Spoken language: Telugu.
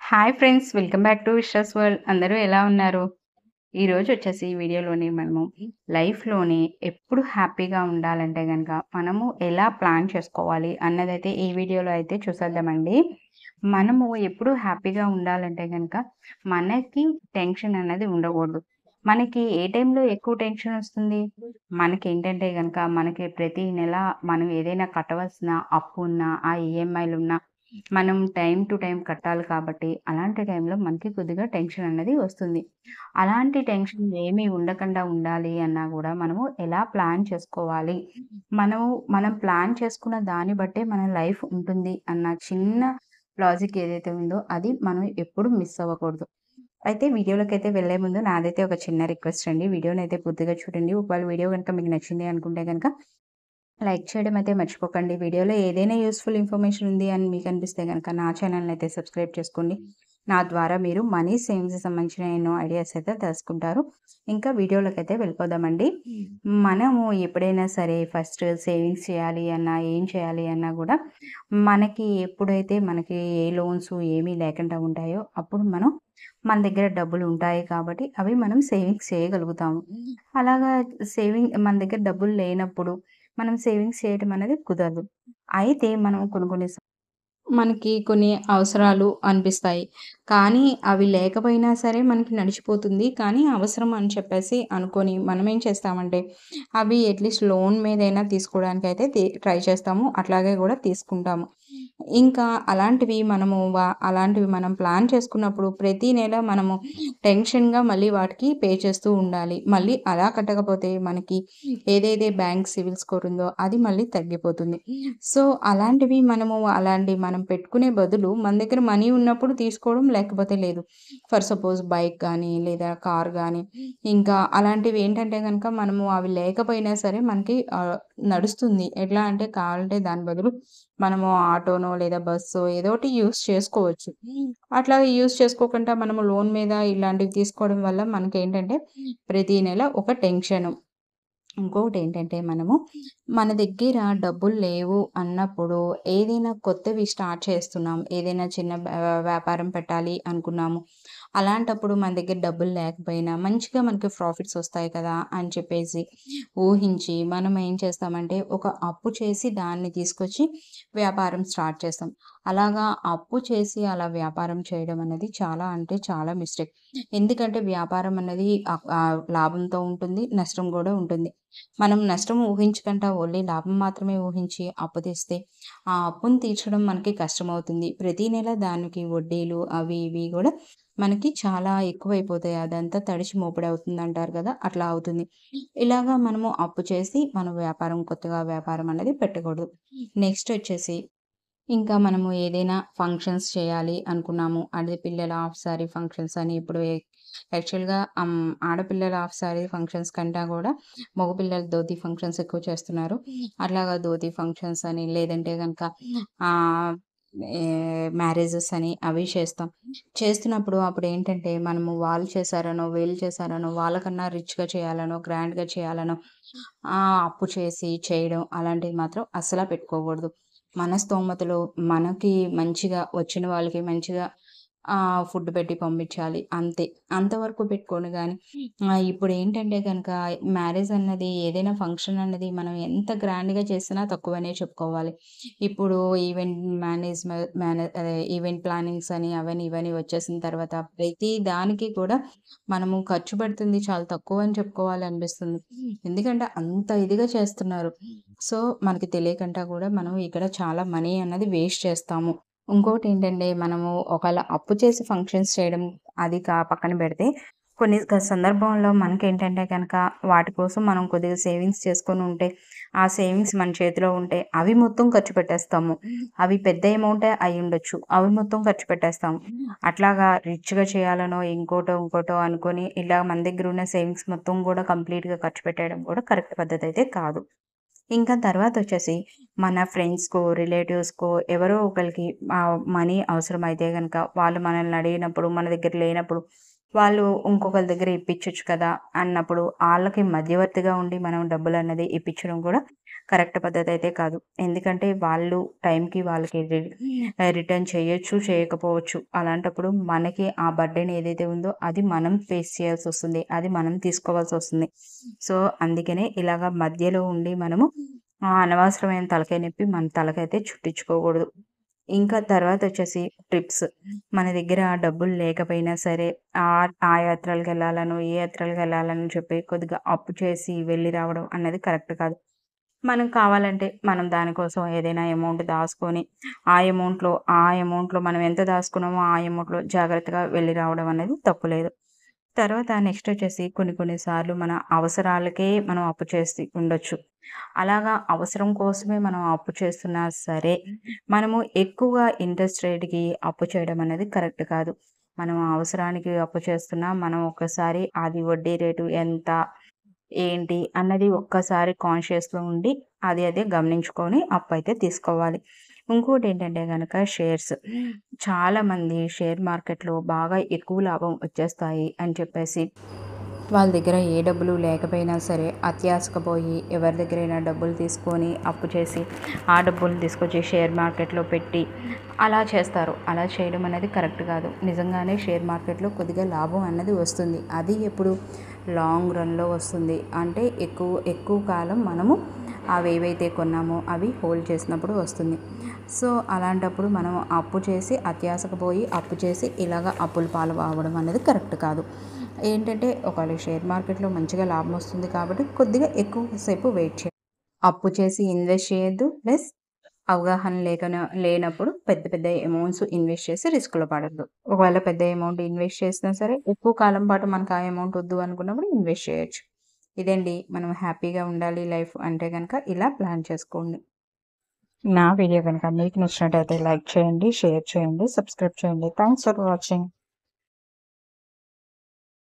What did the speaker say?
Hi friends! Welcome back to Vishwas world. అందరూ ఎలా ఉన్నారు? ఈరోజు వచ్చేసి ఈ వీడియోలోని మనము లైఫ్‌లోని ఎప్పుడు హ్యాపీగా ఉండాలంటే గనక మనము ఎలా ప్లాన్ చేసుకోవాలి అన్నదైతే ఈ వీడియోలో అయితే చూసేద్దామండి. మనము ఎప్పుడు హ్యాపీగా ఉండాలంటే గనక మనకి టెన్షన్ అన్నది ఉండకూడదు. మనకి ఏ టైంలో ఎక్కువ టెన్షన్ వస్తుంది? మనకేంటంటే గనక మనకి ప్రతి నెల మనం ఏదైనా కట్టవలసిన అప్పున్నా, ఆ ఈఎంఐలున్నా మనం టైమ్ టు టైమ్ కట్టాలి కాబట్టి, అలాంటి టైంలో మనకి కొద్దిగా టెన్షన్ అన్నది వస్తుంది. అలాంటి టెన్షన్ ఏమీ ఉండకుండా ఉండాలి అన్నా గూడా మనము ఎలా ప్లాన్ చేసుకోవాలి? మనము మనం ప్లాన్ చేసుకున్న దాన్ని బట్టే మన లైఫ్ ఉంటుంది అన్న చిన్న లాజిక్ ఏదైతే ఉందో అది మనం ఎప్పుడు మిస్ అవ్వకూడదు. అయితే వీడియోలోకైతే వెళ్ళే ముందు నాదైతే ఒక చిన్న రిక్వెస్ట్ అండి. వీడియోనైతే పూర్తిగా చూడండి. ఒకవేళ వీడియో గనుక మీకు నచ్చింది అనుకుంటే గనక లైక్ చేయడం అయితే మర్చిపోకండి. వీడియోలో ఏదైనా యూజ్‌ఫుల్ ఇన్ఫర్మేషన్ ఉంది అని మీకు అనిపిస్తే గనక నా ఛానెల్‌ని అయితే సబ్స్క్రైబ్ చేసుకోండి. నా ద్వారా మీరు మనీ సేవింగ్స్‌కి సంబంధించిన ఎన్నో ఐడియాస్ అయితే తెలుసుకుంటారు. ఇంకా వీడియోలోకైతే వెళ్ళిపోదామండి. మనము ఎప్పుడైనా సరే ఫస్ట్ సేవింగ్స్ చేయాలి అన్నా, ఏం చేయాలి అన్నా గూడా మనకి ఎప్పుడైతే మనకి ఏ లోన్స్ ఏమీ లేకుండా ఉంటాయో అప్పుడు మనం మన దగ్గర డబ్బులుంటాయి కాబట్టి అవి మనం సేవింగ్స్ చేయగలుగుతాము. అలాగా మన దగ్గర డబ్బులు లేనప్పుడు మనం సేవింగ్స్ చేయటం అనేది కుదరదు. అయితే మనం కొన్ని కొన్ని మనకి కొన్ని అవసరాలు అనిపిస్తాయి. కానీ అవి లేకపోయినా సరే మనకి నడిచిపోతుంది. కానీ అవసరం అని చెప్పేసి అనుకోని మనమేం చేస్తామంటే అవి అట్‌లీస్ట్ లోన్ మీదైనా తీసుకోవడానికైతే ట్రై చేస్తాము. అట్లాగే గూడా తీసుకుంటాము. ఇంకా అలాంటివి మనం ప్లాన్ చేసుకున్నప్పుడు ప్రతి నెల మనము టెన్షన్‌గా మళ్ళీ వాటికి పే చేస్తూ ఉండాలి. మళ్ళీ అలా కట్టకపోతే మనకి ఏదైతే బ్యాంక్ సివిల్ స్కోర్ ఉందో అది మళ్ళీ తగ్గిపోతుంది. సో, అలాంటివి మనం పెట్టుకునే బదులు మన దగ్గర మనీ ఉన్నప్పుడు తీసుకోవడం లేకపోతే లేదు. ఫర్ సపోజ్ బైక్ గానీ, లేదా కార్ గానీ, ఇంకా అలాంటివి ఏంటంటే గనక మనము అవి లేకపోయినా సరే మనకి నడుస్తుంది. ఎట్లా అంటే కావాలంటే దాని బదులు మనము ఆటోనో లేదా బస్సో ఏదోకటి యూజ్ చేసుకోవచ్చు. అట్లాగా యూజ్ చేసుకోకుండా మనము లోన్ మీద ఇలాంటివి తీసుకోవడం వల్ల మనకేంటంటే ప్రతి నెల ఒక టెన్షను. ఇంకొకటేంటంటే మన దగ్గర డబ్బులు లేవు అన్నప్పుడు ఏదైనా కొత్తవి స్టార్ట్ చేస్తున్నాం. ఏదైనా చిన్న వ్యాపారం పెట్టాలి అనుకున్నాము. అలాంటప్పుడు మన దగ్గర డబ్బులు లేకపోయినా మంచిగా మనకి ప్రాఫిట్స్ వస్తాయి కదా! అని చెప్పేసి ఊహించి మనం ఏం చేస్తామంటే ఒక అప్పు చేసి దాన్ని తీసుకొచ్చి వ్యాపారం స్టార్ట్ చేస్తాం. అలాగా అప్పు చేసి అలా వ్యాపారం చేయడం అనేది చాలా అంటే చాలా మిస్టేక్. ఎందుకంటే వ్యాపారం అనేది లాభంతో ఉంటుంది. నష్టం గూడా ఉంటుంది. మనం నష్టం ఊహించకుండా ఓన్లీ లాభం మాత్రమే ఊహించి అప్పు తెస్తే, ఆ అప్పును తీర్చడం మనకి కష్టమవుతుంది. ప్రతి నెల దానికి వడ్డీలు అవి ఇవి గూడా మనకి చాలా ఎక్కువైపోతాయి. అదంతా తడిచి మోపుడవుతుందంటారు గదా! అట్లా అవుతుంది. ఇలాగా మనము అప్పు చేసి మన కొత్తగా వ్యాపారం అనేది పెట్టకూడదు. నెక్స్ట్ వచ్చేసి ఇంకా మనము ఏదైనా ఫంక్షన్స్ చేయాలి అనుకున్నాము. అది పిల్లల హాఫ్ సారీ ఫంక్షన్స్ అని ఇప్పుడు యాక్చువల్‌గా ఆడపిల్లల హాఫ్ సారీ ఫంక్షన్స్ కంటా గూడా మగపిల్లల ధోతి ఫంక్షన్స్ ఎక్కువ చేస్తున్నారు. అట్లాగా ధోతి ఫంక్షన్స్ అని లేదంటే గనక ఆహ్, మ్యారేజెస్ అని అవి చేస్తాం. చేస్తున్నప్పుడు అప్పుడేంటంటే మనము వాళ్ళు చేశారనో, వీళ్ళు చేశారనో, వాళ్ళకన్నా రిచ్‌గా చేయాలనో, గ్రాండ్‌గా చేయాలనో అప్పు చేసి చేయడం అలాంటివి మాత్రం అస్సల పెట్టుకోకూడదు. మన స్తోమతలో మనకి మంచిగా వచ్చిన వాళ్ళకి మంచిగా ఫుడ్ పెట్టి పంపించాలి అంతే. అంతవరకు పెట్టుకొని గానీ ఇప్పుడేంటంటే గనక మ్యారేజ్ అన్నది ఏదైనా ఫంక్షన్ అన్నది మనం ఎంత గ్రాండ్‌గా చేసినా తక్కువనే చెప్పుకోవాలి. ఇప్పుడు ఈవెంట్ ఈవెంట్ ప్లానింగ్స్ అని అవని ఇవని వచ్చేసిన తర్వాత ప్రతి దానికి కూడా మనము ఖర్చు పెడుతుంది చాలా తక్కువ అని చెప్పుకోవాలనిపిస్తుంది. ఎందుకంటే అంత ఇదిగా చేస్తున్నారు. సో, మనకి తెలియకుండా కూడా మనం ఇక్కడ చాలా మనీ అన్నది వేస్ట్ చేస్తాము. ఇంకోటేంటంటే మనము ఒకవేళ అప్పు చేసి ఫంక్షన్స్ చేయడం అది పక్కన పెడితే కొన్ని సందర్భంలో మనకేంటంటే గనక వాటి కోసం మనం కొద్దిగా సేవింగ్స్ చేసుకొనుంటే, ఆ సేవింగ్స్ మన చేతిలో ఉంటే అవి మొత్తం ఖర్చు పెట్టేస్తాము. అవి పెద్ద అమౌంటే అయ్యుండొచ్చు. అవి మొత్తం ఖర్చు పెట్టేస్తాము. అట్లాగా రిచ్‌గా చేయాలనో ఇంకోటో అనుకోని ఇలా మన దగ్గరున్న సేవింగ్స్ మొత్తం గూడా కంప్లీట్‌గా ఖర్చు పెట్టేయడం కూడా కరెక్ట్ పద్ధతయితే కాదు. ఇంకా తర్వాతొచ్చేసి మన ఫ్రెండ్స్‌కో, రిలేటివ్స్‌కో ఎవరో ఒకళ్ళకి మనీ అవసరమైతే గనక వాళ్ళు మనల్ని అడిగినప్పుడు, మన దగ్గర లేనప్పుడు వాళ్ళు ఇంకొకరి దగ్గర ఇప్పించొచ్చు కదా అన్నప్పుడు ఆళ్ళకి మధ్యవర్తిగా ఉండి మనం డబ్బులన్నది ఇప్పించడం కూడా కరెక్ట్ పద్ధతి అయితే కాదు. ఎందుకంటే వాళ్ళు టైంకి వాళ్ళకి రిటర్న్ చేయొచ్చు, చేయకపోవచ్చు. అలాంటప్పుడు మనకి ఆ బర్డెన్ ఏదైతే ఉందో అది మనం ఫేస్ చేయాల్సొస్తుంది. అది మనం తీసుకోవాల్సొస్తుంది. సో, అందుకనే ఇలాగ మధ్యలో ఉండి మనము అనవసరమైన తలకాయ నొప్పి మన తలకైతే చుట్టించుకోకూడదు. ఇంకా తర్వాతొచ్చేసి ట్రిప్స్. మన దగ్గర డబ్బులు లేకపోయినా సరే ఆ యాత్రలకెళ్ళాలనో, ఈ యాత్రలకెళ్ళాలని చెప్పి కొద్దిగా అప్పు చేసి వెళ్ళి రావడం అన్నది కరెక్ట్ కాదు. మనం కావాలంటే మనం దానికోసం ఏదైనా అమౌంట్ దాసుకొని, ఆ అమౌంట్‌లో మనం ఎంత దాసుకున్నామో ఆ అమౌంట్‌లో జాగ్రత్తగా వెళ్ళి రావడం అనేది తప్పు లేదు. తర్వాత నెక్స్ట్ వచ్చేసి కొన్ని కొన్ని సార్లు మన అవసరాలకే మనం అప్పు చేసి ఉండొచ్చు. అలాగా అవసరం కోసమే మనం అప్పు చేస్తున్నా సరే, మనము ఎక్కువగా ఇంట్రెస్ట్ రేట్‌కి అప్పు చేయడం అనేది కరెక్ట్ కాదు. మనం అవసరానికి అప్పు చేస్తున్నా, మనం ఒక్కసారి అది వడ్డీ రేటు ఎంత, ఏంటి అన్నది ఒక్కసారి కాన్షియస్‌లో ఉండి అదే గమనించుకొని అప్పయితే తీసుకోవాలి. ఇంకోటేంటంటే గనక షేర్స్. చాలామంది షేర్ మార్కెట్‌లో బాగా ఎక్కువ లాభం వచ్చేస్తాయి అని చెప్పేసి వాళ్ళ దగ్గర ఏ డబ్బులు లేకపోయినా సరే అత్యాశకు పోయి ఎవరి దగ్గరైనా డబ్బులు తీసుకొని అప్పు చేసి ఆ డబ్బులు తీసుకొచ్చి షేర్ మార్కెట్‌లో పెట్టి అలా చేస్తారు. అలా చేయడం అనేది కరెక్ట్ కాదు. నిజంగానే షేర్ మార్కెట్‌లో కొద్దిగా లాభం అన్నది వస్తుంది. అది ఎప్పుడు లాంగ్ రన్‌లో వస్తుంది. అంటే ఎక్కువ కాలం మనము అవేవైతే కొన్నామో అవి హోల్డ్ చేసినప్పుడు వస్తుంది. సో, అలాంటప్పుడు మనం అప్పు చేసి అత్యాశకు పోయి అప్పు చేసి ఇలాగ అప్పుల పాలు అవ్వడం అనేది కరెక్ట్ కాదు. ఏంటంటే ఒకవేళ షేర్ మార్కెట్‌లో మంచిగా లాభం వస్తుంది కాబట్టి కొద్దిగా ఎక్కువ సేపు వెయిట్ చేయాలి. అప్పు చేసి ఇన్వెస్ట్ చేయొద్దు. ప్లస్ అవగాహన లేనప్పుడు పెద్ద పెద్ద అమౌంట్స్ ఇన్వెస్ట్ చేసి రిస్క్‌లో పడొద్దు. ఒకవేళ పెద్ద అమౌంట్ ఇన్వెస్ట్ చేసినా సరే ఎక్కువ కాలం పాటు మనకు ఆ అమౌంట్ వద్దు అనుకున్నప్పుడు ఇన్వెస్ట్ చేయొచ్చు. ఇదండి మనం హ్యాపీగా ఉండాలి లైఫ్ అంటే గనక ఇలా ప్లాన్ చేసుకోండి. నా వీడియో గనుక మీకు నచ్చినట్టయితే లైక్ చేయండి, షేర్ చేయండి, సబ్స్క్రైబ్ చేయండి. Thanks for watching.